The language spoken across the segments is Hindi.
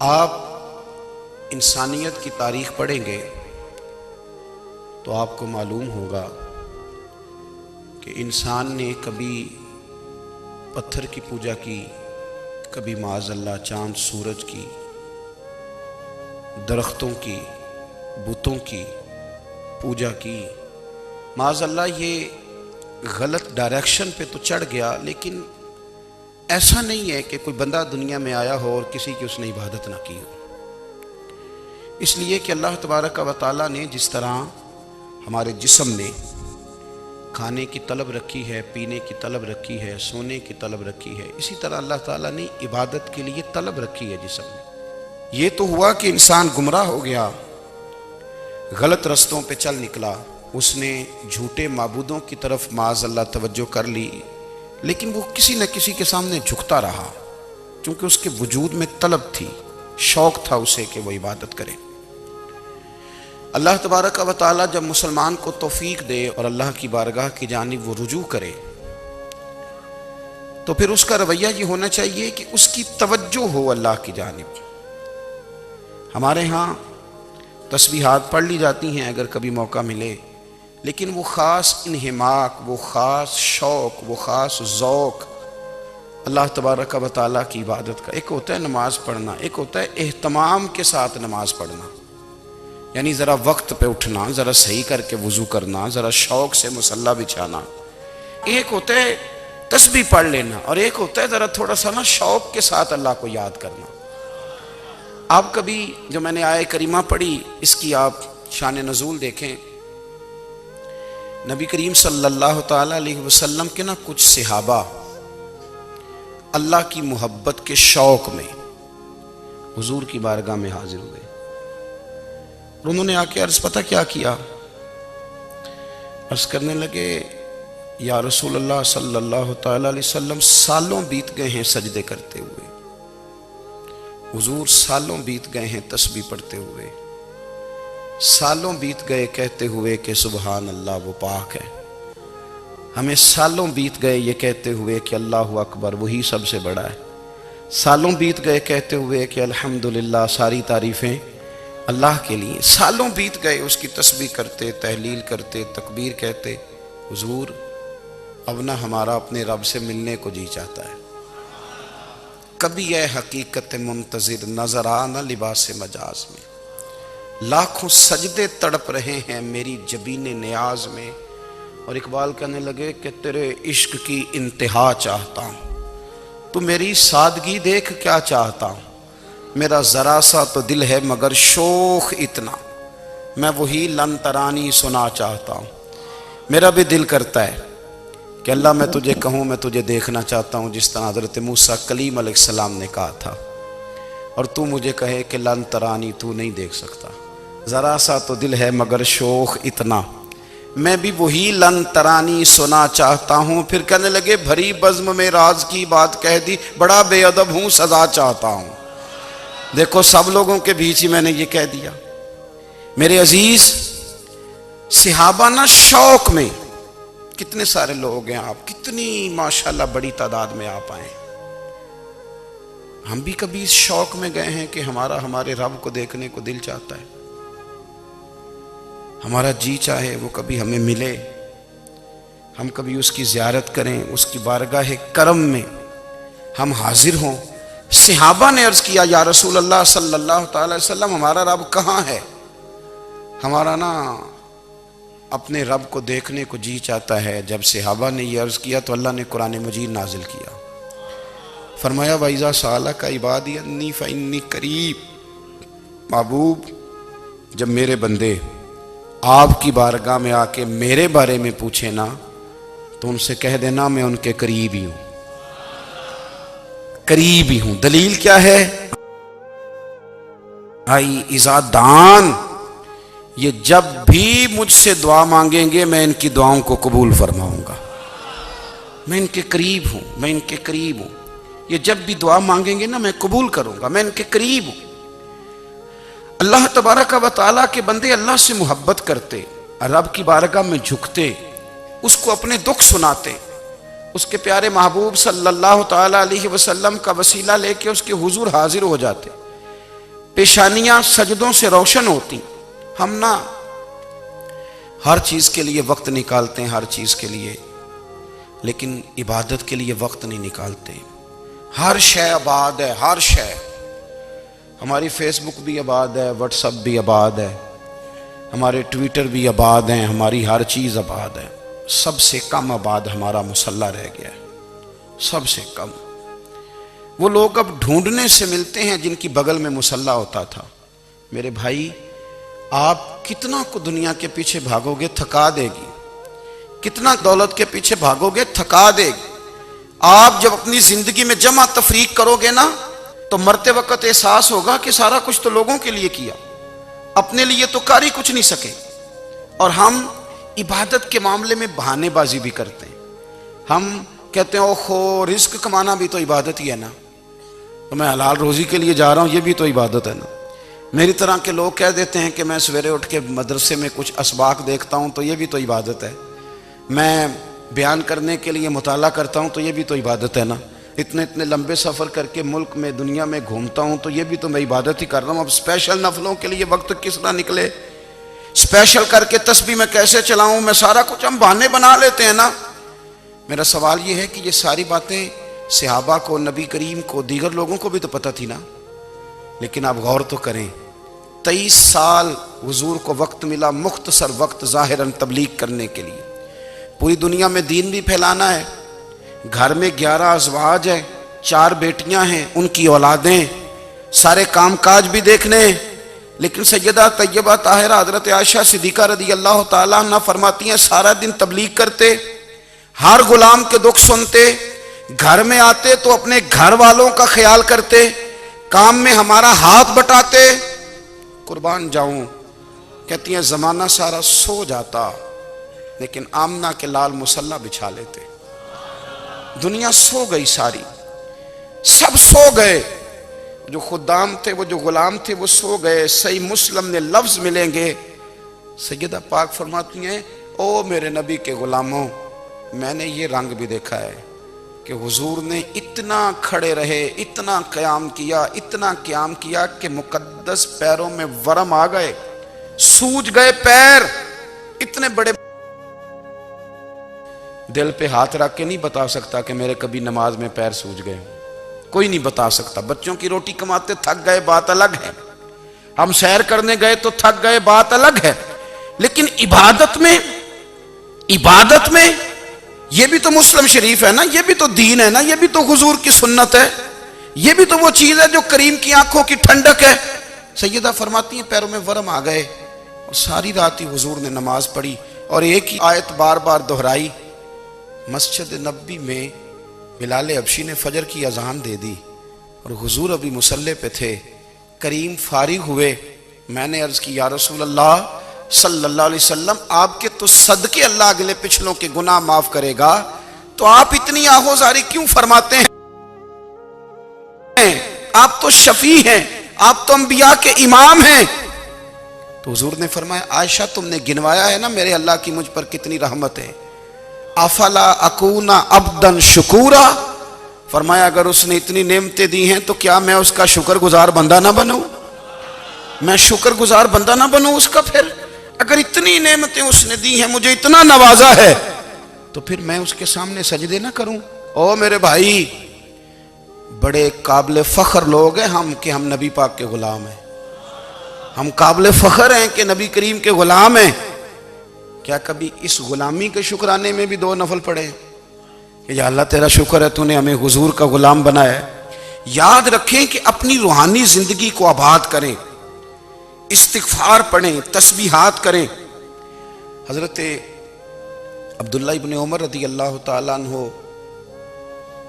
आप इंसानियत की तारीख पढ़ेंगे तो आपको मालूम होगा कि इंसान ने कभी पत्थर की पूजा की, कभी माज़अल्लाह चांद सूरज की, दरख्तों की, बुतों की पूजा की। माज़अल्लाह ये गलत डायरेक्शन पे तो चढ़ गया, लेकिन ऐसा नहीं है कि कोई बंदा दुनिया में आया हो और किसी की उसने इबादत ना की हो। इसलिए कि अल्लाह तबारक व तआला ने जिस तरह हमारे जिस्म में खाने की तलब रखी है, पीने की तलब रखी है, सोने की तलब रखी है, इसी तरह अल्लाह ताला ने इबादत के लिए तलब रखी है जिस्म में। ये तो हुआ कि इंसान गुमराह हो गया, गलत रस्तों पे चल निकला, उसने झूठे माबूदों की तरफ माज़अल्लाह तवज्जो कर ली, लेकिन वो किसी न किसी के सामने झुकता रहा, क्योंकि उसके वजूद में तलब थी, शौक था उसे कि वो इबादत करे। अल्लाह तबारक व तआला जब मुसलमान को तौफीक दे और अल्लाह की बारगाह की जानिब वो रुजू करे, तो फिर उसका रवैया ये होना चाहिए कि उसकी तवज्जो हो अल्लाह की जानिब। हमारे यहाँ तस्बीहात पढ़ ली जाती हैं अगर कभी मौका मिले, लेकिन वो ख़ास इन्हिमाक, वो ख़ास शौक़, वो ख़ास ज़ौक़ अल्लाह तबारक व तआला की इबादत का। एक होता है नमाज़ पढ़ना, एक होता है एहतमाम के साथ नमाज़ पढ़ना, यानी ज़रा वक्त पे उठना, ज़रा सही करके वज़ू करना, ज़रा शौक़ से मुसल्ला बिछाना। एक होता है तस्बीह पढ़ लेना, और एक होता है ज़रा थोड़ा सा ना शौक़ के साथ अल्लाह को याद करना। आप कभी जो मैंने आय करीमा पढ़ी, इसकी आप शान नज़ूल देखें। नबी करीम सल्लल्लाहु ताला अलैहि वसल्लम के ना कुछ सहाबा अल्लाह की मोहब्बत के शौक़ में हुजूर की बारगाह में हाजिर हुए। उन्होंने आके अर्ज़ पता क्या किया, अर्ज़ करने लगे, या रसूल अल्लाह सल्लल्लाहु ताला अलैहि वसल्लम सालों बीत गए हैं सजदे करते हुए, हुजूर सालों बीत गए हैं तस्बीह पढ़ते हुए, सालों बीत गए कहते हुए कि सुबहान अल्लाह वो पाक है, हमें सालों बीत गए ये कहते हुए कि अल्लाह अकबर वही सबसे बड़ा है, सालों बीत गए कहते हुए कि अल्हम्दुलिल्लाह सारी तारीफ़ें अल्लाह के लिए, सालों बीत गए उसकी तस्बीह करते, तहलील करते, तकबीर कहते। हुजूर अब ना हमारा अपने रब से मिलने को जी चाहता है, कभी यह हकीकत मुंतज़िर नजर आ न लिबास मजाज में, लाखों सजदे तड़प रहे हैं मेरी जबीने नियाज में। और इकबाल कहने लगे कि तेरे इश्क की इंतहा चाहता हूँ, तू मेरी सादगी देख क्या चाहता हूँ, मेरा ज़रा सा तो दिल है मगर शोख इतना, मैं वही लन तरानी सुना चाहता हूँ। मेरा भी दिल करता है कि अल्लाह मैं तुझे कहूँ, मैं तुझे देखना चाहता हूँ, जिस तरह हज़रत मूसा कलीम अलैहिस्सलाम ने कहा था, और तू मुझे कहे कि लन तरानी तू नहीं देख सकता, ज़रा सा तो दिल है मगर शोख इतना, मैं भी वही लन तरानी सुना चाहता हूँ। फिर कहने लगे भरी बज़्म में राज की बात कह दी, बड़ा बेअदब हूँ सजा चाहता हूँ। देखो सब लोगों के बीच ही मैंने ये कह दिया। मेरे अजीज सहाबा ना शौक में, कितने सारे लोग हैं आप, कितनी माशाल्लाह बड़ी तादाद में आप आए। हम भी कभी इस शौक में गए हैं कि हमारे रब को देखने को दिल चाहता है, हमारा जी चाहे वो कभी हमें मिले, हम कभी उसकी ज़ियारत करें, उसकी बारगाह करम में हम हाजिर हों। सहाबा ने अर्ज़ किया, या रसूल अल्लाह सल्लल्लाहु ताला अलैहि वसल्लम हमारा रब कहाँ है, हमारा ना अपने रब को देखने को जी चाहता है। जब सहाबा ने यह अर्ज़ किया तो अल्लाह ने कुरान मजीद नाजिल किया, फरमाया वइज़ा सअलका इबादी अन्नी फ़इन्नी करीब, महबूब जब मेरे बंदे आपकी बारगाह में आके मेरे बारे में पूछे ना, तो उनसे कह देना मैं उनके करीब ही हूं, करीब ही हूं। दलील क्या है, भाई इज़ादान ये जब भी मुझसे दुआ मांगेंगे मैं इनकी दुआओं को कबूल फरमाऊंगा, मैं इनके करीब हूं, मैं इनके करीब हूं। ये जब भी दुआ मांगेंगे ना मैं कबूल करूंगा, मैं इनके करीब हूं। अल्लाह तबारक व तआला के बंदे अल्लाह से मोहब्बत करते, रब की बारगाह में झुकते, उसको अपने दुख सुनाते, उसके प्यारे महबूब सल्लल्लाहु ताला अलैहि वसल्लम का वसीला लेके उसके हुजूर हाजिर हो जाते। पेशानियां सजदों से रोशन होती। हम ना हर चीज के लिए वक्त निकालते हैं, हर चीज के लिए, लेकिन इबादत के लिए वक्त नहीं निकालते। हर शय आबाद है, हर शय। हमारी फेसबुक भी आबाद है, व्हाट्सएप भी आबाद है, हमारे ट्विटर भी आबाद हैं, हमारी हर चीज आबाद है। सबसे कम आबाद हमारा मुसल्ला रह गया है, सबसे कम। वो लोग अब ढूंढने से मिलते हैं जिनकी बगल में मुसल्ला होता था। मेरे भाई, आप कितना को दुनिया के पीछे भागोगे, थका देगी। कितना दौलत के पीछे भागोगे, थका देगी। आप जब अपनी जिंदगी में जमा तफरीक करोगे ना, तो मरते वक्त एहसास होगा कि सारा कुछ तो लोगों के लिए किया, अपने लिए तो कर ही कुछ नहीं सके। और हम इबादत के मामले में बहानेबाजी भी करते हैं। हम कहते हैं ओहो, रिस्क कमाना भी तो इबादत ही है ना, तो मैं हलाल रोजी के लिए जा रहा हूं, ये भी तो इबादत है ना। मेरी तरह के लोग कह देते हैं कि मैं सवेरे उठ के मदरसे में कुछ असबाक देखता हूं, तो ये भी तो इबादत है। मैं बयान करने के लिए मुताला करता हूं, तो ये भी तो इबादत है ना। इतने इतने लंबे सफ़र करके मुल्क में, दुनिया में घूमता हूं, तो ये भी तो मैं इबादत ही कर रहा हूं। अब स्पेशल नफलों के लिए वक्त किस तरह निकले, स्पेशल करके तस्बीह में कैसे चलाऊं, मैं सारा कुछ, हम बहाने बना लेते हैं ना। मेरा सवाल ये है कि ये सारी बातें सहाबा को, नबी करीम को, दीगर लोगों को भी तो पता थी ना। लेकिन आप गौर तो करें, 23 साल हुजूर को वक्त मिला, मुख्तसर वक्त ज़ाहिरन तबलीग करने के लिए। पूरी दुनिया में दीन भी फैलाना है। घर में 11 अज़वाज है, 4 बेटियां हैं, उनकी औलादें, सारे काम काज भी देखने। लेकिन सैयदा तैयबा ताहिरा हज़रत आयशा सिद्दीक़ा रज़ी अल्लाह ताला अन्हा फरमाती हैं, सारा दिन तबलीग करते, हर गुलाम के दुख सुनते, घर में आते तो अपने घर वालों का ख्याल करते, काम में हमारा हाथ बटाते। कुर्बान जाऊं, कहती हैं जमाना सारा सो जाता, लेकिन आमना के लाल मुसल्ला बिछा लेते। दुनिया सो गई, सारी, सब सो गए। जो खुदाम थे, वो जो गुलाम थे, वो सो गए। सही मुस्लिम में लफ्ज मिलेंगे, सैयदा पाक फरमाती हैं, ओ मेरे नबी के गुलामों, मैंने ये रंग भी देखा है कि हुजूर ने इतना खड़े रहे, इतना क़याम किया, इतना क़याम किया कि मुकद्दस पैरों में वरम आ गए, सूज गए पैर। इतने बड़े दिल पे हाथ रख के नहीं बता सकता कि मेरे कभी नमाज में पैर सूज गए, कोई नहीं बता सकता। बच्चों की रोटी कमाते थक गए, बात अलग है। हम सैर करने गए तो थक गए, बात अलग है। लेकिन इबादत में ये भी तो मुस्लिम शरीफ है ना, ये भी तो दीन है ना, ये भी तो हुजूर की सुन्नत है, ये भी तो वो चीज है जो करीम की आंखों की ठंडक है। सैयदा फरमाती हैं, पैरों में वरम आ गए और सारी रात ही हुजूर ने नमाज पढ़ी और एक ही आयत बार बार दोहराई। मस्जिद नबी में बिलाल हबशी ने फजर की अजान दे दी और हुजूर अभी मुसल्ले पे थे। करीम फारिग हुए, मैंने अर्ज की, या रसूल अल्लाह सल्लल्लाहु अलैहि वसल्लम, आपके तो सदके अल्लाह अगले पिछलों के गुनाह माफ करेगा, तो आप इतनी आहोजारी क्यों फरमाते हैं? आप तो शफी हैं, आप तो अंबिया के इमाम हैं। तो हुजूर ने फरमाया, आयशा तुमने गिनवाया है ना मेरे अल्लाह की मुझ पर कितनी रहमत है। अफला अकूना अब्दन शुकूरा, फरमाया अगर उसने इतनी नेमतें दी हैं तो क्या मैं उसका शुक्रगुजार बंदा ना बनूं? मैं शुक्रगुजार बंदा ना बनूं उसका? फिर अगर इतनी नेमतें उसने दी हैं, मुझे इतना नवाजा है, तो फिर मैं उसके सामने सजदे ना करूं? ओ मेरे भाई, बड़े काबिल फख्र लोग हैं हम कि हम नबी पाक के गुलाम हैं। हम काबिल फख्र हैं कि नबी करीम के गुलाम हैं। क्या कभी इस गुलामी के शुक्राने में भी 2 नफल पढ़े कि या अल्लाह तेरा शुक्र है तूने हमें हुजूर का गुलाम बनाया? याद रखें कि अपनी रूहानी जिंदगी को आबाद करें, इस्तिगफार पढ़ें, तस्बीहात करें। हजरत अब्दुल्ला इब्ने उमर रज़ी अल्लाह ताला अन्हु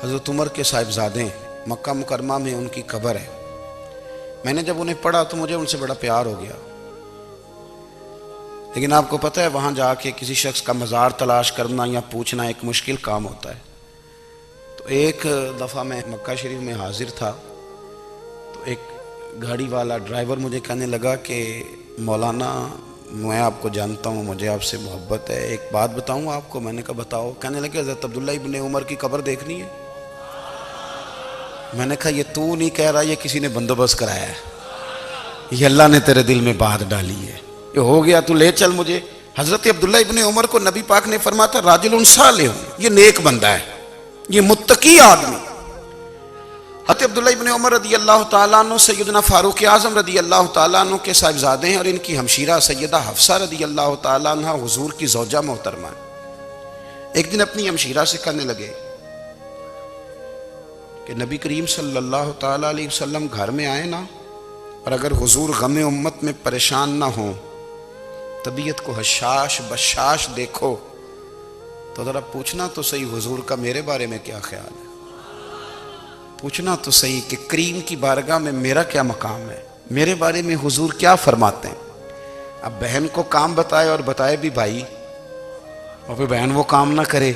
हजरत उमर के साहिबजादे, मक्का मुकरमा में उनकी कब्र है। मैंने जब उन्हें पढ़ा तो मुझे उनसे बड़ा प्यार हो गया। लेकिन आपको पता है, वहाँ जाके किसी शख्स का मज़ार तलाश करना या पूछना एक मुश्किल काम होता है। तो एक दफ़ा मैं मक्का शरीफ में हाजिर था, तो एक गाड़ी वाला ड्राइवर मुझे कहने लगा कि मौलाना मैं आपको जानता हूँ, मुझे आपसे मोहब्बत है, एक बात बताऊँ आपको। मैंने कहा बताओ। कहने लगे हज़रत अब्दुल्ला इब्ने उमर की कब्र देखनी है। मैंने कहा ये तू नहीं कह रहा, ये किसी ने बंदोबस्त कराया है। ये अल्लाह ने तेरे दिल में बात डाली है, ये हो गया, तू ले चल मुझे। हजरत अब्दुल्ला इब्ने उमर को नबी पाक ने फरमाया था राजुलुन सालिह, ये नेक बंदा है, ये मुत्तकी आदमी। हजरत अब्दुल्ला इब्ने उमर रदी अल्लाह ताला अन्हु सैयदना फारूक आज़म रदी अल्लाह ताला अन्हु के साहिबजादे हैं और इनकी हमशीरा सैयदा हफ्सा रदी अल्लाह ताला अन्हा हुजूर की ज़ौजा मोहतरमा। एक दिन अपनी हमशीरा से कहने लगे कि नबी करीम सल्लल्लाहु ताला अलैहि वसल्लम घर में आए ना, और अगर हुजूर गमे उम्मत में परेशान ना हो, तबीयत को हशाश बशाश देखो, तो ज़रा पूछना तो सही हुजूर का मेरे बारे में क्या ख्याल है, पूछना तो सही कि करीम की बारगाह में मेरा क्या मकाम है, मेरे बारे में हुजूर क्या फरमाते हैं। अब बहन को काम बताए और बताए भी भाई, और फिर बहन वो काम ना करे,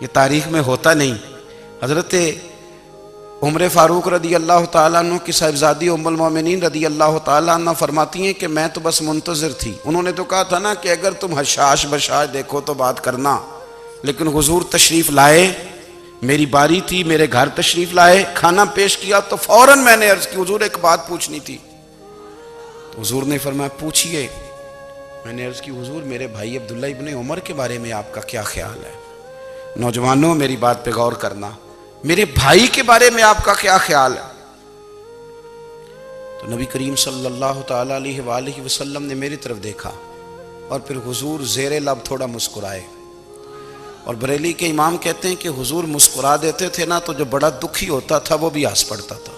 ये तारीख में होता नहीं। हजरत उमर फारूक रदी अल्लाह ताला अन्हु की साहिबजादी उम्मुल मोमिनीन रदी अल्लाह ताला अन्हा फरमाती हैं कि मैं तो बस मुंतज़िर थी। उन्होंने तो कहा था ना कि अगर तुम हशाश बशाश देखो तो बात करना, लेकिन हुजूर तशरीफ़ लाए, मेरी बारी थी, मेरे घर तशरीफ़ लाए, खाना पेश किया तो फौरन मैंने अर्ज़ की हुजूर एक बात पूछनी थी। तो हुजूर ने फरमाया पूछिए। मैंने अर्ज़ की हुजूर मेरे भाई अब्दुल्ला इब्ने उमर के बारे में आपका क्या ख्याल है। नौजवानों मेरी बात पे गौर करना, मेरे भाई के बारे में आपका क्या ख्याल है। तो नबी करीम सल्लल्लाहु ताला अलैहि वसल्लम ने मेरी तरफ देखा और फिर हुजूर ज़ेरे लब थोड़ा मुस्कुराए। और बरेली के इमाम कहते हैं कि हुजूर मुस्कुरा देते थे ना, तो जो बड़ा दुखी होता था वो भी हंस पड़ता था।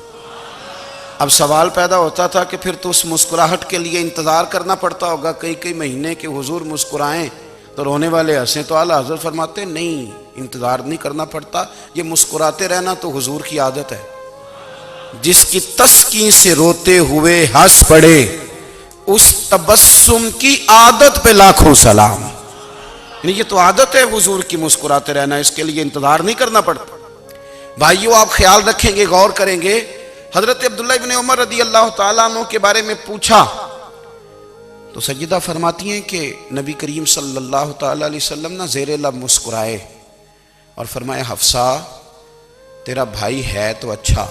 अब सवाल पैदा होता था कि फिर तो उस मुस्कुराहट के लिए इंतज़ार करना पड़ता होगा कई कई महीने कि हुजूर मुस्कुराएं तो रोने वाले हंसें। तो आला हज़रत फरमाते नहीं, इंतज़ार नहीं करना पड़ता, ये मुस्कुराते रहना तो हुजूर की आदत है। जिसकी तस्कीन से रोते हुए हंस पड़े, उस तबस्सुम की आदत पे लाखों सलाम। ये तो आदत है हुजूर की मुस्कुराते रहना, इसके लिए इंतज़ार नहीं करना पड़ता। भाइयों आप ख्याल रखेंगे, गौर करेंगे। हजरत अब्दुल्ला इब्ने उमर रदी अल्लाह ताला अन्हु के बारे में पूछा तो सज्जिदा फरमाती हैं कि नबी करीम सल्लल्लाहु ताला अलैहि वसल्लम ना ज़ेरे लब मुस्कुराए और फरमाया हफ्सा तेरा भाई है तो अच्छा,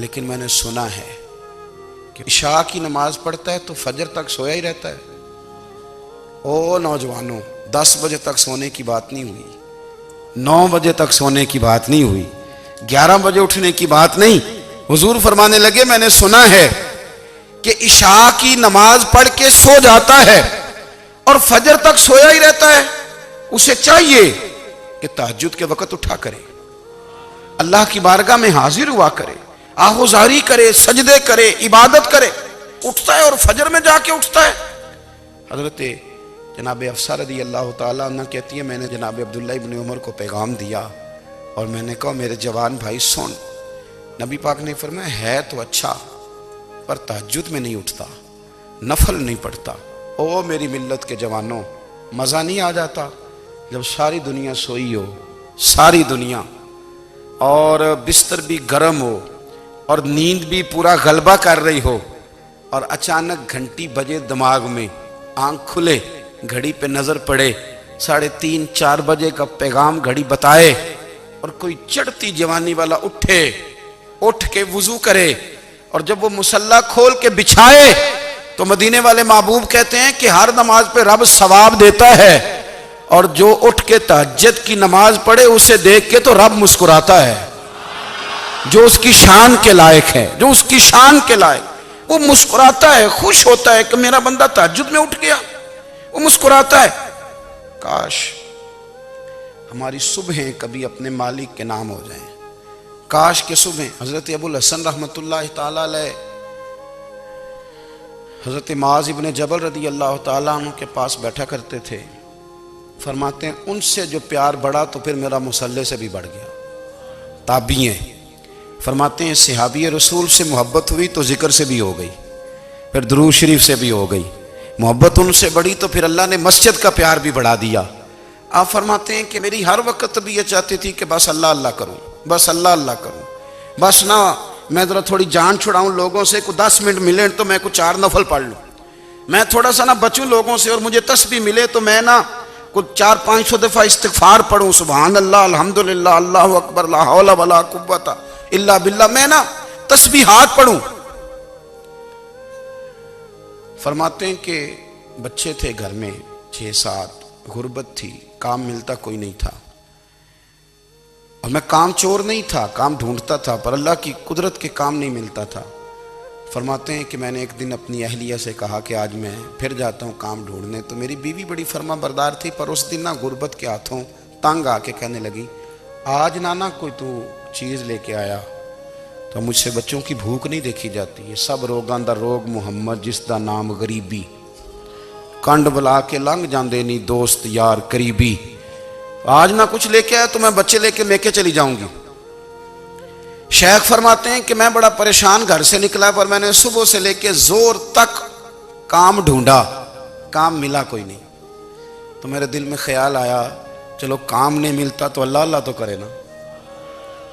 लेकिन मैंने सुना है कि इशा की नमाज पढ़ता है तो फजर तक सोया ही रहता है। ओ नौजवानों, 10 बजे तक सोने की बात नहीं हुई, 9 बजे तक सोने की बात नहीं हुई, 11 बजे उठने की बात नहीं। हुजूर फरमाने लगे मैंने सुना है कि इशा की नमाज पढ़ के सो जाता है और फजर तक सोया ही रहता है। उसे चाहिए कि तहज्जुद के वक्त उठा करे, अल्लाह की बारगाह में हाजिर हुआ करे, आहुजारी करे, सजदे करे, इबादत करे। उठता है और फजर में जाके उठता है। हजरत जनाब हफ्सा रदी अल्लाह ताला अन्हा कहती है मैंने जनाब अब्दुल्ला इब्ने उमर को पैगाम दिया और मैंने कहा मेरे जवान भाई सुन, नबी पाक ने फरमाया है तो अच्छा, पर तहज्जुद में नहीं उठता, नफल नहीं पढ़ता। ओ मेरी मिल्लत के जवानों, मज़ा नहीं आ जाता जब सारी दुनिया सोई हो, सारी दुनिया, और बिस्तर भी गर्म हो और नींद भी पूरा गलबा कर रही हो, और अचानक घंटी बजे दिमाग में, आंख खुले, घड़ी पे नजर पड़े, 3:30-4 बजे का पैगाम घड़ी बताए, और कोई चढ़ती जवानी वाला उठे, उठ के वुजू करे, और जब वो मुसल्ला खोल के बिछाए तो मदीने वाले महबूब कहते हैं कि हर नमाज पे रब सवाब देता है, और जो उठ के तहज्जुद की नमाज पढ़े उसे देख के तो रब मुस्कुराता है। जो उसकी शान के लायक है, जो उसकी शान के लायक, वो मुस्कुराता है, खुश होता है कि मेरा बंदा तहज्जुद में उठ गया, वो मुस्कुराता है। काश हमारी सुबहें कभी अपने मालिक के नाम हो जाएं, काश के सुबह। हजरत अबुल हसन रहमतुल्लाह ताला अलैह हजरत मुआज़ इब्ने जबल रदी अल्लाह ताला अन्हु के पास बैठा करते थे। फरमाते हैं उनसे जो प्यार बढ़ा तो फिर मेरा मुसल्ले से भी बढ़ गया। ताबी हैं, फरमाते हैं सहाबी रसूल से मोहब्बत हुई तो जिक्र से भी हो गई, फिर दुरूद शरीफ से भी हो गई। मोहब्बत उनसे बढ़ी तो फिर अल्लाह ने मस्जिद का प्यार भी बढ़ा दिया। आप फरमाते हैं कि मेरी हर वक्त तबीयत चाहती थी कि बस अल्लाह अल्लाह करूं, बस अल्लाह अल्लाह करूं, बस ना मैं ज़रा थोड़ी जान छुड़ाऊं लोगों से, कुछ 10 मिनट मिले तो मैं कुछ 4 नफल पढ़ लूँ, मैं थोड़ा सा ना बचूं लोगों से, और मुझे तस्बीह मिले तो मैं ना कुछ 400-500 दफ़ा इस्तिग़फ़ार पढ़ूँ, सुबहान अल्लाह, अल्हम्दुलिल्लाह, अल्लाहु अकबर, ला हौला वला कुव्वता इल्ला बिल्लाह, मैं ना तस्बीहात पढ़ूँ। फरमाते हैं कि बच्चे थे घर में 6-7, गुर्बत थी, काम मिलता कोई नहीं था और मैं काम चोर नहीं था, काम ढूंढता था, पर अल्लाह की कुदरत के काम नहीं मिलता था। फरमाते हैं कि मैंने एक दिन अपनी अहलिया से कहा कि आज मैं फिर जाता हूँ काम ढूंढने। तो मेरी बीवी बड़ी फर्मा बरदार थी, पर उस दिन ना गुर्बत के हाथों तंग आके कहने लगी, आज नाना कोई तू चीज़ लेके आया। तो मुझसे बच्चों की भूख नहीं देखी जाती है। सब रोगां दा रोग मुहम्मद जिसदा नाम गरीबी, कंड बुला के लंघ जाते नहीं दोस्त यार करीबी। आज ना कुछ लेके आया तो मैं बच्चे लेके मेके चली जाऊंगी। शेख फरमाते हैं कि मैं बड़ा परेशान घर से निकला, पर मैंने सुबह से लेके जोर तक काम ढूंढा, काम मिला कोई नहीं। तो मेरे दिल में ख्याल आया, चलो काम नहीं मिलता तो अल्लाह अल्लाह तो करे ना,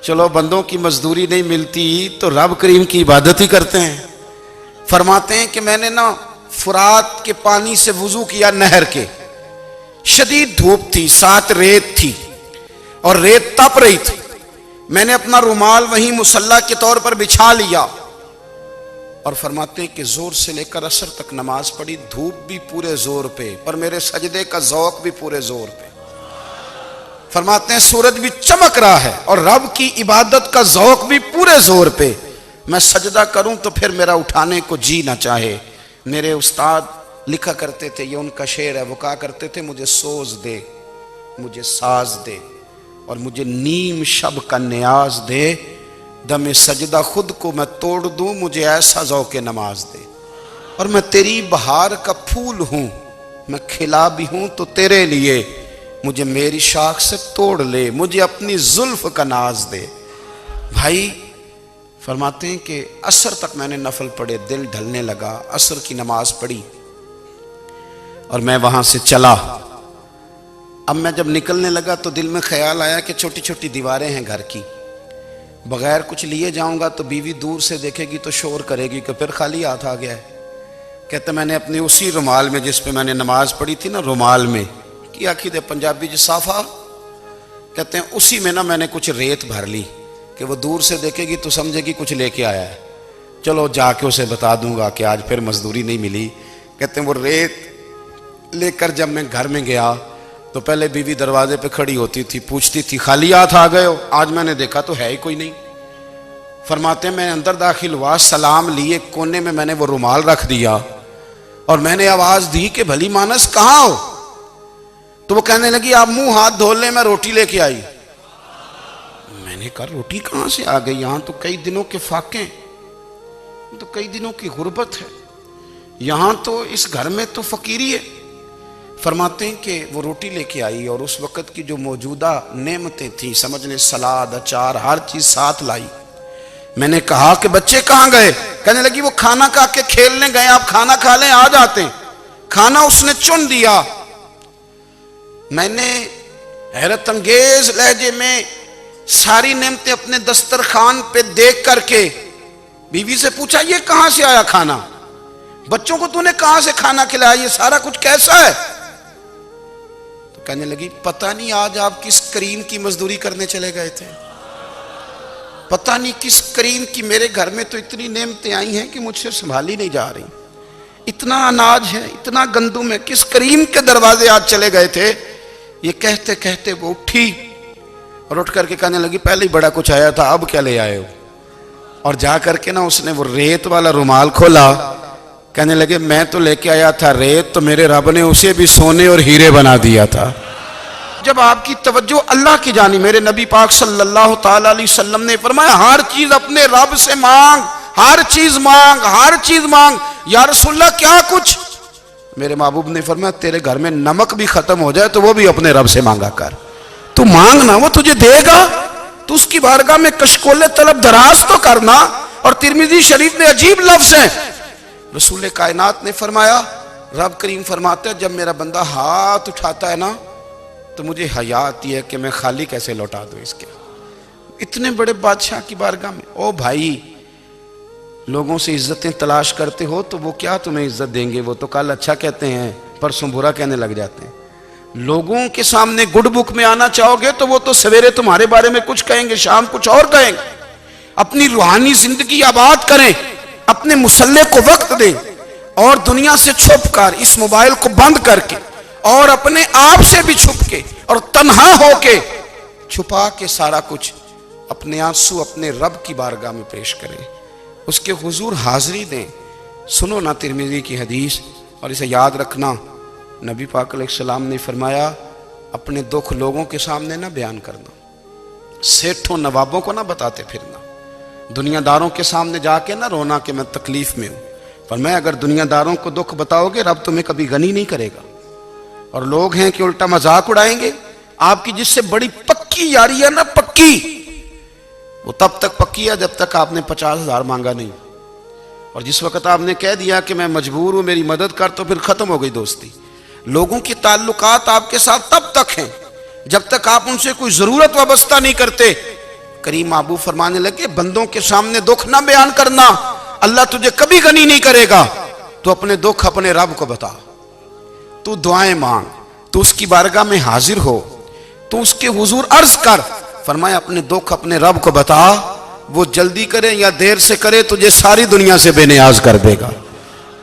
चलो बंदों की मजदूरी नहीं मिलती तो रब करीम की इबादत ही करते हैं। फरमाते हैं कि मैंने ना फुरात के पानी से वुजू किया, नहर के, शदीद धूप थी, साथ रेत थी और रेत तप रही थी। मैंने अपना रुमाल वहीं मुसल्ला के तौर पर बिछा लिया और फरमाते हैं कि जोर से लेकर असर तक नमाज पढ़ी। धूप भी पूरे जोर पे, पर मेरे सजदे का ज़ौक़ भी पूरे जोर पे। फरमाते हैं सूरज भी चमक रहा है और रब की इबादत का ज़ौक़ भी पूरे जोर पे। मैं सजदा करूं तो फिर मेरा उठाने को जी ना चाहे। मेरे उस्ताद लिखा करते थे, ये उनका शेर है, वो कहा करते थे, मुझे सोज दे, मुझे साज दे और मुझे नीम शब का न्याज दे, दमे सजदा खुद को मैं तोड़ दूं, मुझे ऐसा ज़ौक़े नमाज दे। और मैं तेरी बहार का फूल हूं, मैं खिला भी हूं तो तेरे लिए, मुझे मेरी शाख से तोड़ ले, मुझे अपनी जुल्फ का नाज दे। भाई फरमाते हैं कि असर तक मैंने नफल पढ़े, दिल ढलने लगा, असर की नमाज पढ़ी और मैं वहां से चला। अब मैं जब निकलने लगा तो दिल में ख्याल आया कि छोटी छोटी दीवारें हैं घर की, बगैर कुछ लिए जाऊंगा तो बीवी दूर से देखेगी तो शोर करेगी कि फिर खाली हाथ आ गया है। कहते मैंने अपनी उसी रुमाल में जिस पे मैंने नमाज पढ़ी थी ना, रुमाल में की आखी दे पंजाबी च साफा कहते हैं, उसी में ना मैंने कुछ रेत भर ली कि वो दूर से देखेगी तो समझेगी कुछ लेके आया है। चलो जाके उसे बता दूंगा कि आज फिर मजदूरी नहीं मिली। कहते हैं वो रेत लेकर जब मैं घर में गया तो पहले बीवी दरवाजे पे खड़ी होती थी, पूछती थी खाली हाथ आ गए हो? आज मैंने देखा तो है ही कोई नहीं। फरमाते हैं मैं अंदर दाखिल हुआ, सलाम लिए, कोने में मैंने वो रुमाल रख दिया और मैंने आवाज दी कि भली मानस कहाँ हो? तो वो कहने लगी आप मुंह हाथ धो ले, मैं रोटी लेके आई। मैंने कहा रोटी कहां से आ गई? यहां तो कई दिनों के फाके, तो कई दिनों की गुर्बत है, यहां तो इस घर में तो फकीरी है। फरमाते हैं कि वो रोटी लेके आई और उस वक़्त की जो मौजूदा नेमतें थी, समझ लें सलाद, अचार, हर चीज साथ लाई। मैंने कहा कि बच्चे कहाँ गए? कहने लगी वो खाना खा के खेलने गए, आप खाना खा लें आ जाते। खाना उसने चुन दिया। मैंने हैरत अंगेज लहजे में सारी नेमतें अपने दस्तरखान पे देख करके बीवी से पूछा ये कहां से आया खाना? बच्चों को तूने कहां से खाना खिलाया? ये सारा कुछ कैसा है? तो कहने लगी पता नहीं आज आप किस करीम की मजदूरी करने चले गए थे, पता नहीं किस करीम की। मेरे घर में तो इतनी नेमतें आई हैं कि मुझसे संभाली नहीं जा रही, इतना अनाज है, इतना गंदुम है, किस करीम के दरवाजे आज चले गए थे? ये कहते कहते वो उठी और उठ करके कहने लगी पहले ही बड़ा कुछ आया था, अब क्या ले आए हो? और जा करके ना उसने वो रेत वाला रुमाल खोला। कहने लगे मैं तो लेके आया था रेत, तो मेरे रब ने उसे भी सोने और हीरे बना दिया था। जब आपकी तवज्जो अल्लाह की जानी, मेरे नबी पाक सल्लल्लाहु ताला अलैहि वसल्लम ने फरमाया हर चीज अपने रब से मांग, हर चीज मांग, हर चीज मांग। या रसूलल्लाह क्या कुछ? मेरे महबूब ने फरमाया तेरे घर में नमक भी खत्म हो जाए तो वो भी अपने रब से मांगा कर। तू मांगना, वो तुझे देगा। तू उसकी बारगाह में कशकोले तलब दराज तो करना। और तिरमिजी शरीफ में अजीब लफ्ज है, रसूल कायनात ने फरमाया, रब करीम फरमाता है जब मेरा बंदा हाथ उठाता है ना तो मुझे हया आती है कि मैं खाली कैसे लौटा दूं इसके। इतने बड़े बादशाह की बारगाह में। ओ भाई, लोगों से इज्जतें तलाश करते हो तो वो क्या तुम्हें इज्जत देंगे? वो तो कल अच्छा कहते हैं, परसों बुरा कहने लग जाते हैं। लोगों के सामने गुड बुक में आना चाहोगे तो वो तो सवेरे तुम्हारे बारे में कुछ कहेंगे, शाम कुछ और कहेंगे। अपनी रूहानी जिंदगी आबाद करें, अपने मुसल्ले को वक्त दें और दुनिया से छुप कर, इस मोबाइल को बंद करके और अपने आप से भी छुप के और तन्हा होके छुपा के सारा कुछ अपने आंसू अपने रब की बारगाह में पेश करें, उसके हुजूर हाजिरी दें। सुनो ना तिरमिज़ी की हदीस और इसे याद रखना। नबी पाक अलैहिस्सलाम ने फरमाया, अपने दुख लोगों के सामने ना बयान करना, सेठों नवाबों को ना बताते फिरना, दुनियादारों के सामने जाके ना रोना कि मैं तकलीफ में हूं। पर मैं अगर दुनियादारों को दुख बताओगे, रब तुम्हें कभी गनी नहीं करेगा। और लोग हैं कि उल्टा मजाक उड़ाएंगे आपकी, जिससे बड़ी पक्की यारी है ना, पक्की, वो तब तक पक्की है जब तक आपने 50,000 मांगा नहीं। और जिस वक्त आपने कह दिया कि मैं मजबूर हूं, मेरी मदद कर, तो फिर खत्म हो गई दोस्ती। लोगों की ताल्लुकात आपके साथ तब तक हैं जब तक आप उनसे कोई जरूरत वाबस्ता नहीं करते। करीम आबू फरमाने लगे, बंदों के सामने दुख ना बयान करना, अल्लाह तुझे कभी गनी नहीं करेगा। तो अपने दुख अपने रब को बता, तू दुआएं मांग, तू उसकी बारगाह में हाजिर हो, तू उसके हुजूर अर्ज कर। फरमाया अपने दुख अपने रब को बता, वो जल्दी करे या देर से करे, तुझे सारी दुनिया से बेनियाज कर देगा,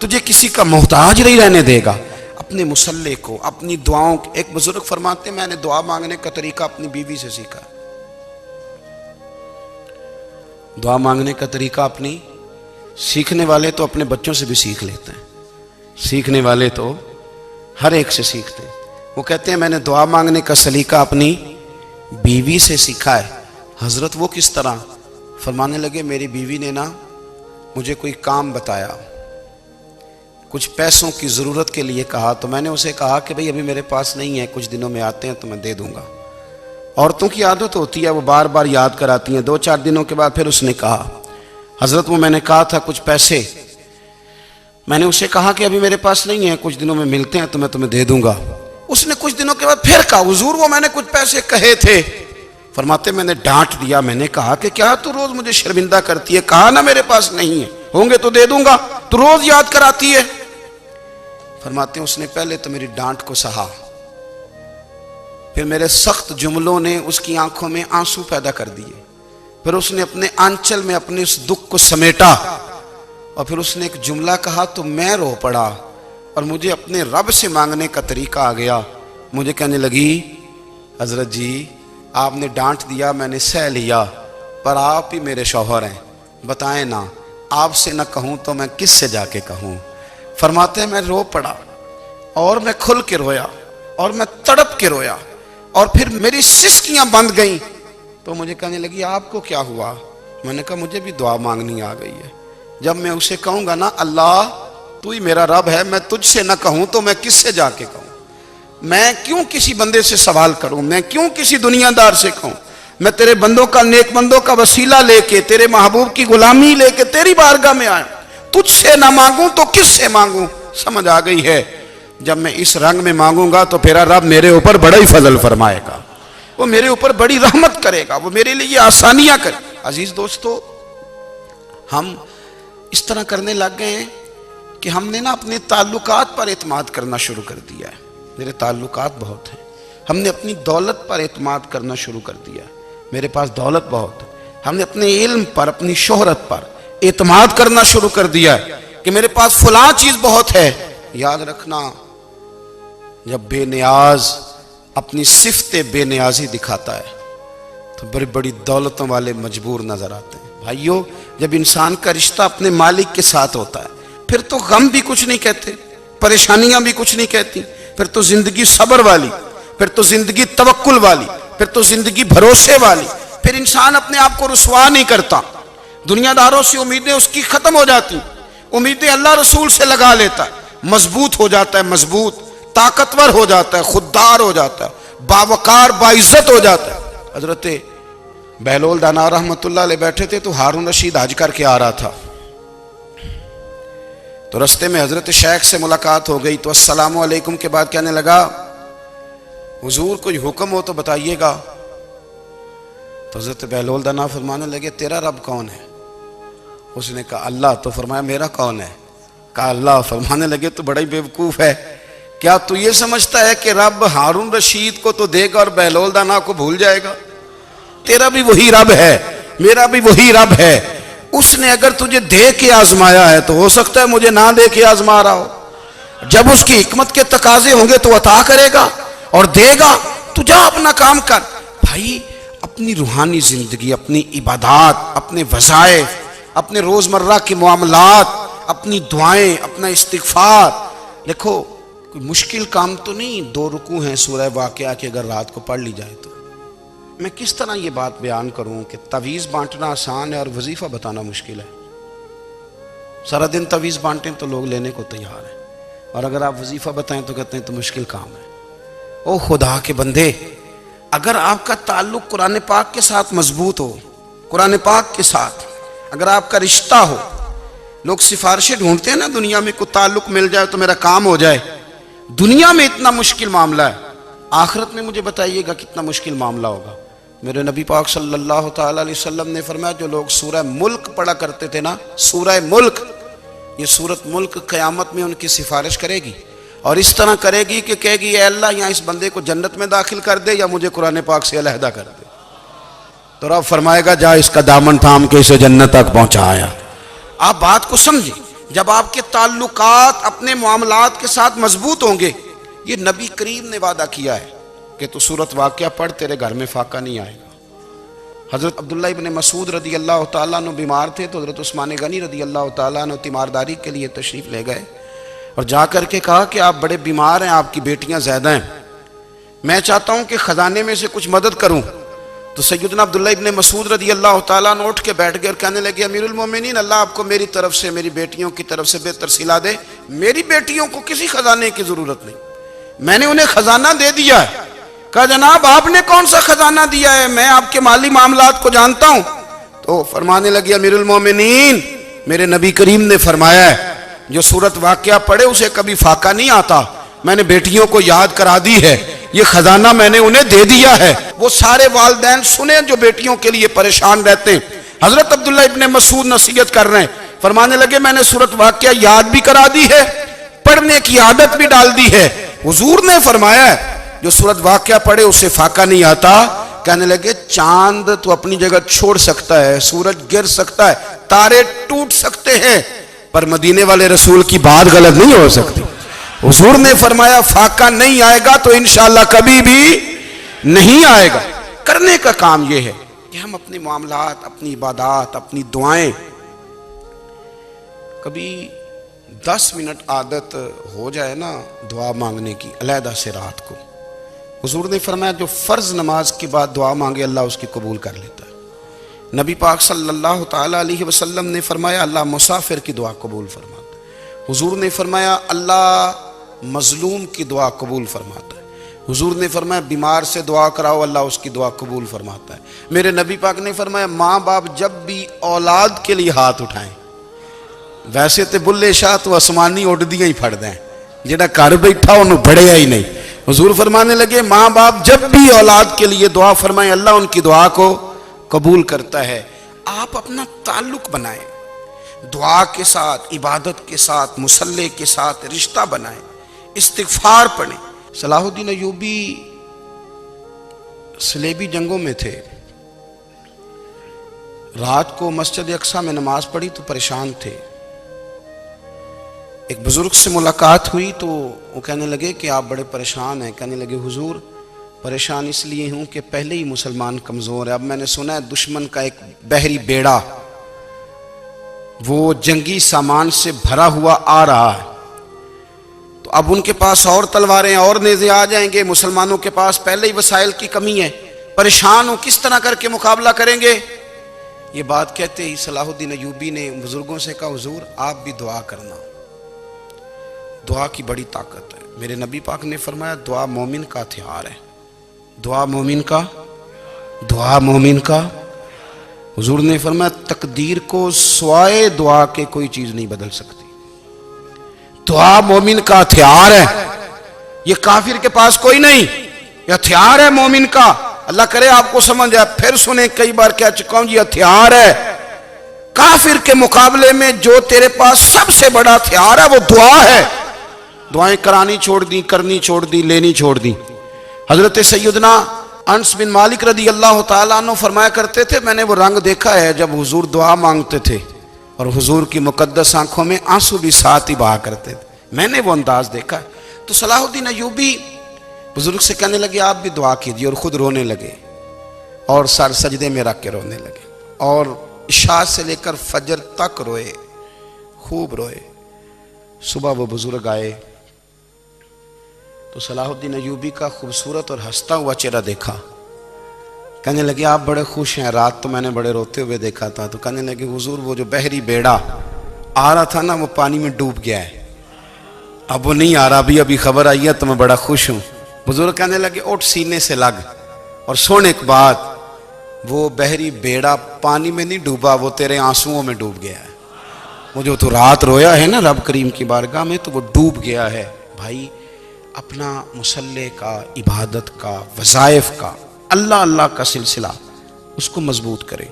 तुझे किसी का मोहताज नहीं रहने देगा। अपने मुसल्ले को, अपनी दुआओं, एक बुजुर्ग फरमाते, मैंने दुआ मांगने का तरीका अपनी बीवी से सीखा। दुआ मांगने का तरीका अपनी, सीखने वाले तो अपने बच्चों से भी सीख लेते हैं, सीखने वाले तो हर एक से सीखते हैं। वो कहते हैं मैंने दुआ मांगने का सलीका अपनी बीवी से सीखा है। हजरत वो किस तरह? फरमाने लगे, मेरी बीवी ने ना मुझे कोई काम बताया, कुछ पैसों की ज़रूरत के लिए कहा, तो मैंने उसे कहा कि भाई अभी मेरे पास नहीं है, कुछ दिनों में आते हैं तो मैं दे दूंगा। औरतों की आदत होती है, वो बार बार याद कराती हैं। 2-4 दिनों के बाद फिर उसने कहा, हजरत वो मैंने कहा था कुछ पैसे, मैंने उसे कहा कि अभी मेरे पास नहीं है, कुछ दिनों में मिलते हैं तो मैं तुम्हें दे दूंगा। उसने कुछ दिनों के बाद फिर कहा, हुजूर वो मैंने कुछ पैसे कहे थे। फरमाते मैंने डांट दिया, मैंने कहा कि क्या तू रोज मुझे शर्मिंदा करती है, कहा ना मेरे पास नहीं है, होंगे तो दे दूंगा, तू रोज याद कराती है। फरमाते उसने पहले तो मेरी डांट को सहा, फिर मेरे सख्त जुमलों ने उसकी आंखों में आंसू पैदा कर दिए, फिर उसने अपने आंचल में अपने उस दुख को समेटा और फिर उसने एक जुमला कहा तो मैं रो पड़ा और मुझे अपने रब से मांगने का तरीका आ गया। मुझे कहने लगी, हजरत जी आपने डांट दिया, मैंने सह लिया, पर आप ही मेरे शौहर हैं, बताएं ना, आपसे ना कहूं तो मैं किससे जाके कहूं। फरमाते हैं मैं रो पड़ा और मैं खुल के रोया और मैं तड़प के रोया और फिर मेरी सिसकियां बंद गईं। तो मुझे कहने लगी आपको क्या हुआ? मैंने कहा मुझे भी दुआ मांगनी आ गई है। जब मैं उसे कहूंगा ना, अल्लाह तू ही मेरा रब है, मैं तुझसे ना कहूं तो मैं किससे जाके कहूं, मैं क्यों किसी बंदे से सवाल करूं, मैं क्यों किसी दुनियादार से कहूं, मैं तेरे बंदों का, नेक बंदों का वसीला लेके, तेरे महबूब की गुलामी लेके तेरी बारगाह में आया, तुझसे ना मांगूं तो किससे मांगूं। समझ आ गई है, जब मैं इस रंग में मांगूंगा तो फिर रब मेरे ऊपर बड़ा ही फजल फरमाएगा, वो मेरे ऊपर बड़ी रहमत करेगा, वो मेरे लिए आसानियां करे। अजीज दोस्तों, हम इस तरह करने लग गए हैं कि हमने ना अपने ताल्लुकात पर एतमाद करना शुरू कर दिया है। मेरे ताल्लुकात बहुत हैं, हमने अपनी दौलत पर एतमाद करना शुरू कर दिया है, मेरे पास दौलत बहुत है। हमने अपने इल्म पर, अपनी शोहरत पर एतमाद करना शुरू कर दिया है कि मेरे पास फलां चीज बहुत है। याद रखना, जब बेनियाज अपनी सिफ्ते बेनियाजी दिखाता है तो बड़ी बड़ी दौलतों वाले मजबूर नजर आते हैं। भाइयों, जब इंसान का रिश्ता अपने मालिक के साथ होता है फिर तो गम भी कुछ नहीं कहते, परेशानियां भी कुछ नहीं कहती, फिर तो जिंदगी सब्र वाली, फिर तो जिंदगी तवक्कुल वाली, फिर तो जिंदगी भरोसे वाली। फिर इंसान अपने आप को रुसवा नहीं करता, दुनियादारों से उम्मीदें उसकी खत्म हो जाती, उम्मीदें अल्लाह रसूल से लगा लेता है, मजबूत हो जाता है, मजबूत, ताकतवर हो जाता है, खुददार हो जाता है, बावकार बाइज्जत हो जाता है। हजरत बहलोल दाना रहमतुल्लाह अलैह बैठे थे तो हारून रशीद हज करके आ रहा था, तो रास्ते में हजरत शेख से मुलाकात हो गई। तो अस्सलामु अलैकुम के बाद कहने लगा, हुजूर कोई हुक्म हो तो बताइएगा। तो हजरत बहलोल दाना फरमाने लगे, तेरा रब कौन है? उसने कहा अल्लाह। तो फरमाया मेरा कौन है? कहा अल्लाह। फरमाने लगे तो बड़ा ही बेवकूफ है, क्या तू ये समझता है कि रब हारून रशीद को तो देगा और बहलोल दाना को भूल जाएगा? तेरा भी वही रब है, मेरा भी वही रब है, उसने अगर तुझे दे के आजमाया है तो हो सकता है मुझे ना दे के आजमा रहा हो। जब उसकी हिकमत के तकाजे होंगे तो अता करेगा और देगा। तू जा अपना काम कर। भाई अपनी रूहानी जिंदगी, अपनी इबादत, अपने वज़ाइफ, अपने रोजमर्रा के मामलात, अपनी दुआएं, अपना इस्तिगफार। देखो कोई मुश्किल काम तो नहीं, 2 रुकू हैं सूरह वाक़िया की, अगर रात को पढ़ ली जाए तो। मैं किस तरह ये बात बयान करूं कि तवीज़ बांटना आसान है और वजीफा बताना मुश्किल है। सारा दिन तवीज़ बांटें तो लोग लेने को तैयार हैं, और अगर आप वजीफा बताएं तो कहते हैं तो मुश्किल काम है। ओ खुदा के बंदे, अगर आपका ताल्लुक कुरान पाक के साथ मजबूत हो, कुरान पाक के साथ अगर आपका रिश्ता हो, लोग सिफारिशें ढूंढते हैं ना दुनिया में, कोई ताल्लुक मिल जाए तो मेरा काम हो जाए। दुनिया में इतना मुश्किल मामला है, आखिरत में मुझे बताइएगा कितना मुश्किल मामला होगा। मेरे नबी पाक सल्लल्लाहु ताला अलैहि वसल्लम ने फरमाया, जो लोग सूरह मुल्क पढ़ा करते थे ना, सूरह मुल्क, ये सूरत मुल्क क़यामत में उनकी सिफारिश करेगी, और इस तरह करेगी कि कहेगी ए अल्लाह यहाँ इस बंदे को जन्नत में दाखिल कर दे या मुझे कुरान पाक से अलहदा कर दे। तो रब फरमाएगा जा इसका दामन थाम के इसे जन्नत तक पहुंचाया। आप बात को समझिए, जब आपके ताल्लुकात अपने मामलात के साथ मजबूत होंगे, ये नबी करीम ने वादा किया है कि तू सूरत वाक़िया पढ़, तेरे घर में फाका नहीं आएगा। हज़रत अब्दुल्लाह इब्न मसूद रदी अल्लाह तआला अन्हु बीमार थे तो हज़रत उस्मान गनी रदी अल्लाह तआला अन्हु तीमारदारी के लिए तशरीफ़ ले गए और जा कर के कहा कि आप बड़े बीमार हैं, आपकी बेटियां ज़्यादा हैं, मैं चाहता हूं कि ख़जाने में से कुछ मदद करूं। तो सैयदना अब्दुल्लाह इब्न मसूद रदी अल्लाह तआला अन्हु उठ के बैठ गए और कहने लगे, अमीरुल मोमिनीन, अल्लाह आपको मेरी तरफ से, मेरी बेटियों की तरफ से बेहतर सिला दे। मेरी बेटियों को किसी खजाने की जरूरत नहीं, मैंने उन्हें खजाना दे दिया है। कहा जनाब आपने कौन सा खजाना दिया है, मैं आपके माली मामलात को जानता हूं। तो फरमाने लगे, अमीरुल मोमिनीन, मेरे नबी करीम ने फरमाया है जो सूरत वाक़िया पढ़े उसे कभी फाका नहीं आता, मैंने बेटियों को याद करा दी है, ये खजाना मैंने उन्हें दे दिया है। वो सारे वालिदैन सुने जो बेटियों के लिए परेशान रहते हैं। हजरत अब्दुल्लाह इब्न मसूद नसीहत कर रहे हैं, फरमाने लगे मैंने सूरत वाक़िया याद भी करा दी है, पढ़ने की आदत भी डाल दी है। हुजूर ने फरमाया है जो सूरत वाक़िया पढ़े उसे फाका नहीं आता। कहने लगे चांद तो अपनी जगह छोड़ सकता है, सूरज गिर सकता है, तारे टूट सकते हैं, पर मदीने वाले रसूल की बात गलत नहीं हो सकती। हुजूर ने फरमाया फाका नहीं आएगा तो इंशाअल्लाह कभी भी नहीं आएगा। करने का काम यह है कि हम अपने मामलात, अपनी इबादत, अपनी दुआएं, कभी 10 मिनट आदत हो जाए ना दुआ मांगने की अलहदा से रात को। हुजूर ने फरमाया जो फ़र्ज नमाज के बाद दुआ मांगे अल्लाह उसकी कबूल कर लेता है। नबी पाक सल्लल्लाहु ताला अलैहि वसल्लम ने फरमाया अल्लाह मुसाफिर की दुआ कबूल फरमाता है। हुजूर ने फरमाया अल्लाह मजलूम की दुआ कबूल फरमाता है। हुजूर ने फरमाया बीमार से दुआ कराओ अल्लाह उसकी दुआ कबूल फरमाता है। मेरे नबी पाक ने फरमाया माँ बाप जब भी औलाद के लिए हाथ उठाएं, वैसे तो बुल्ले शाह तो आसमानी उड़दियां ही फड़ दें, जेड़ा घर बैठा उन्होंने बढ़िया ही नहीं। हुजूर फरमाने लगे माँ बाप जब भी औलाद के लिए दुआ फरमाएं अल्लाह उनकी दुआ को कबूल करता है। आप अपना ताल्लुक बनाएं दुआ के साथ, इबादत के साथ, मुसल्ले के साथ रिश्ता बनाएं, इस्तिगफार पढ़ें। सलाहुद्दीन अय्यूबी सलेबी जंगों में थे, रात को मस्जिद अक्सा में नमाज पढ़ी तो परेशान थे। एक बुजुर्ग से मुलाकात हुई तो वो कहने लगे कि आप बड़े परेशान हैं। कहने लगे हुजूर परेशान इसलिए हूं कि पहले ही मुसलमान कमजोर है, अब मैंने सुना है दुश्मन का एक बहरी बेड़ा वो जंगी सामान से भरा हुआ आ रहा है, तो अब उनके पास और तलवारें और नेज़े आ जाएंगे, मुसलमानों के पास पहले ही वसाइल की कमी है, परेशान हो किस तरह करके मुकाबला करेंगे। ये बात कहते ही सलाहुद्दीन अय्यूबी ने बुजुर्गों से कहा हुजूर आप भी दुआ करना, दुआ की बड़ी ताकत है। मेरे नबी पाक ने फरमाया दुआ मोमिन का हथियार है, दुआ मोमिन का, दुआ मोमिन का। हुजूर ने फरमाया तकदीर को स्वाए दुआ के कोई चीज नहीं बदल सकती, दुआ मोमिन का हथियार है, ये काफिर के पास कोई नहीं, ये हथियार है मोमिन का। अल्लाह करे आपको समझ आए, फिर सुने कई बार कह चुका हूं ये हथियार है। काफिर के मुकाबले में जो तेरे पास सबसे बड़ा हथियार है वो दुआ है। दुआएं करानी छोड़ दी, करनी छोड़ दी, लेनी छोड़ दी। हजरत सैयदना अनस बिन मालिक रदी अल्लाह ताला अन्हु फरमाया करते थे, मैंने वो रंग देखा है जब हुजूर दुआ मांगते थे और हुजूर की मुकद्दस आंखों में आंसू भी साथ ही बहा करते थे, मैंने वो अंदाज देखा है। तो सलाहुद्दीन अय्यूबी बुजुर्ग से कहने लगे आप भी दुआ कीजिए, और खुद रोने लगे और सर सजदे में रख के रोने लगे और इशा से लेकर फजर तक रोए, खूब रोए। सुबह वो बुजुर्ग आए तो सलाहुद्दीन अय्यूबी का खूबसूरत और हंसता हुआ चेहरा देखा। कहने लगे आप बड़े खुश हैं, रात तो मैंने बड़े रोते हुए देखा था। तो कहने लगे हुजूर वो जो बहरी बेड़ा आ रहा था ना वो पानी में डूब गया है, अब वो नहीं आ रहा, अभी खबर आई है तो मैं बड़ा खुश हूँ। बुजुर्ग कहने लगे उठ सीने से लग, और सोने के बाद वो बहरी बेड़ा पानी में नहीं डूबा, वो तेरे आंसुओं में डूब गया है। वो जो तू रात रोया है ना रब करीम की बारगाह में, तो वो डूब गया है। भाई अपना मुसल्ले का, इबादत का, वज़ाइफ का, अल्लाह अल्लाह का सिलसिला उसको मजबूत करें,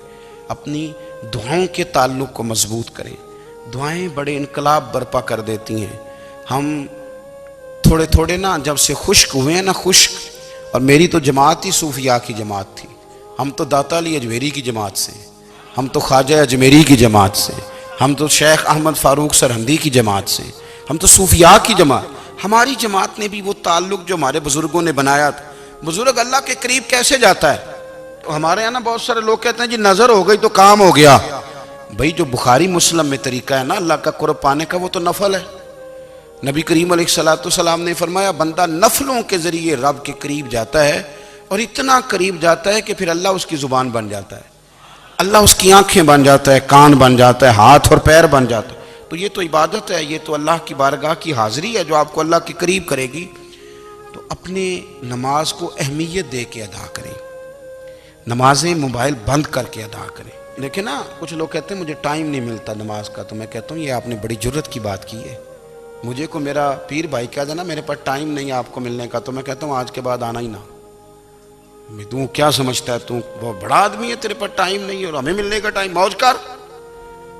अपनी दुआओं के ताल्लुक़ को मजबूत करें। दुआएं बड़े इनकलाब बर्पा कर देती हैं। हम थोड़े थोड़े ना जब से खुश्क हुए हैं ना, खुश्क, और मेरी तो जमात ही सूफिया की जमात थी, हम तो दाता अली अजमेरी की जमात से, हम तो ख्वाजा अजमेरी की जमात से, हम तो शेख अहमद फारूक सरहंदी की जमात से, हम तो सूफिया की जमात। हमारी जमात ने भी वो ताल्लुक जो हमारे बुजुर्गों ने बनाया था। बुजुर्ग अल्लाह के करीब कैसे जाता है? तो हमारे यहाँ ना बहुत सारे लोग कहते हैं जी नजर हो गई तो काम हो गया। भाई जो बुखारी मुस्लिम में तरीका है ना अल्लाह का कुर्ब पाने का, वो तो नफल है। नबी करीम अलैहिस्सलाम ने फरमाया बंदा नफलों के जरिए रब के करीब जाता है, और इतना करीब जाता है कि फिर अल्लाह उसकी जुबान बन जाता है, अल्लाह उसकी आंखें बन जाता है, कान बन जाता है, हाथ और पैर बन जाता है। तो ये तो इबादत है, ये तो अल्लाह की बारगाह की हाजिरी है जो आपको अल्लाह के करीब करेगी। तो अपने नमाज को अहमियत दे के अदा करें, नमाजें मोबाइल बंद करके अदा करें। देखिए ना कुछ लोग कहते हैं मुझे टाइम नहीं मिलता नमाज का, तो मैं कहता हूँ ये आपने बड़ी जुर्रत की बात की है। मुझे को मेरा पीर भाई कह देना मेरे पास टाइम नहीं है आपको मिलने का, तो मैं कहता हूँ आज के बाद आना ही ना। मैं तू क्या समझता है, तू बहुत बड़ा आदमी है, तेरे पास टाइम नहीं है और हमें मिलने का टाइम, मौज कर।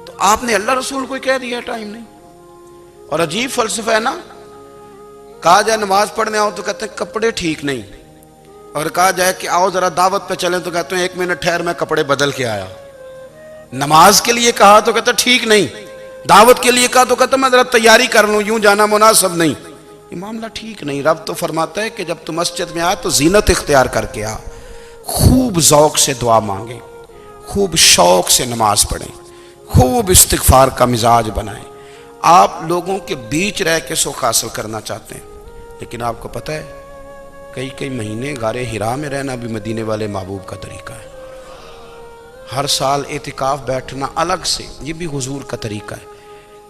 तो आपने अल्लाह रसूल को कह दिया टाइम नहीं। और अजीब फलसफा है ना, कहा जाए नमाज पढ़ने आओ तो कहते हैं कपड़े ठीक नहीं, और कहा जाए कि आओ जरा दावत पे चलें तो कहते हैं 1 मिनट ठहर मैं कपड़े बदल के आया। नमाज के लिए कहा तो कहते ठीक नहीं, दावत के लिए कहा तो कहते मैं जरा तैयारी कर लूं, यूं जाना मुनासिब नहीं। ये मामला ठीक नहीं। रब तो फरमाता है कि जब तू मस्जिद में आ तो जीनत इख्तियार करके आ, खूब ज़ौक़ से दुआ मांगे, खूब शौक़ से नमाज पढ़ें, खूब इस्तिग़फ़ार का मिजाज बनाएं। आप लोगों के बीच रह के सुख हासिल करना चाहते हैं, लेकिन आपको पता है कई कई महीने गारे हिरा में रहना भी मदीने वाले महबूब का तरीका है। हर साल एतिकाफ बैठना अलग से, ये भी हुजूर का तरीका है।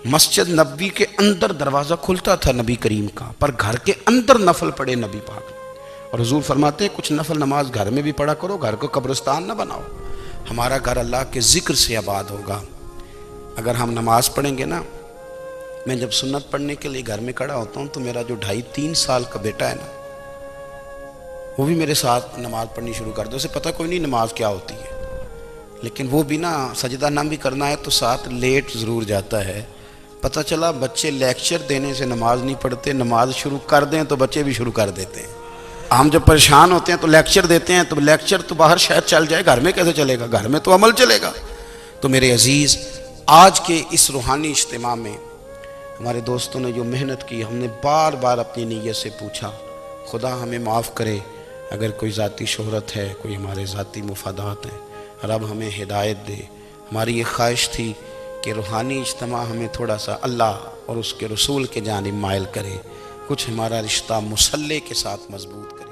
मस्जिद नबी के अंदर दरवाज़ा खुलता था नबी करीम का, पर घर के अंदर नफल पढ़े नबी पाक। और हुजूर फरमाते हैं कुछ नफल नमाज घर में भी पढ़ा करो, घर को कब्रिस्तान ना बनाओ। हमारा घर अल्लाह के जिक्र से आबाद होगा अगर हम नमाज पढ़ेंगे ना। मैं जब सुन्नत पढ़ने के लिए घर में खड़ा होता हूँ तो मेरा जो 2.5-3 साल का बेटा है ना, वो भी मेरे साथ नमाज पढ़नी शुरू कर दो। उसे पता कोई नहीं नमाज क्या होती है, लेकिन वो भी ना सजदा ना भी करना है तो साथ लेट ज़रूर जाता है। पता चला बच्चे लेक्चर देने से नमाज नहीं पढ़ते, नमाज शुरू कर दें तो बच्चे भी शुरू कर देते हैं। हम जब परेशान होते हैं तो लेक्चर देते हैं, तो लेक्चर तो बाहर शायद चल जाए, घर में कैसे चलेगा? घर में तो अमल चलेगा। तो मेरे अजीज़, आज के इस रूहानी इज्तिमा में हमारे दोस्तों ने जो मेहनत की, हमने बार बार अपनी नीयत से पूछा खुदा हमें माफ़ करे अगर कोई ज़ाती शोहरत है, कोई हमारे ज़ाती मुफादात हैं, रब हमें हिदायत दे। हमारी ये ख्वाहिश थी कि रूहानी इज्तिमा हमें थोड़ा सा अल्लाह और उसके रसूल के जानिब माइल करे, कुछ हमारा रिश्ता मुसल्ले के साथ मजबूत करे।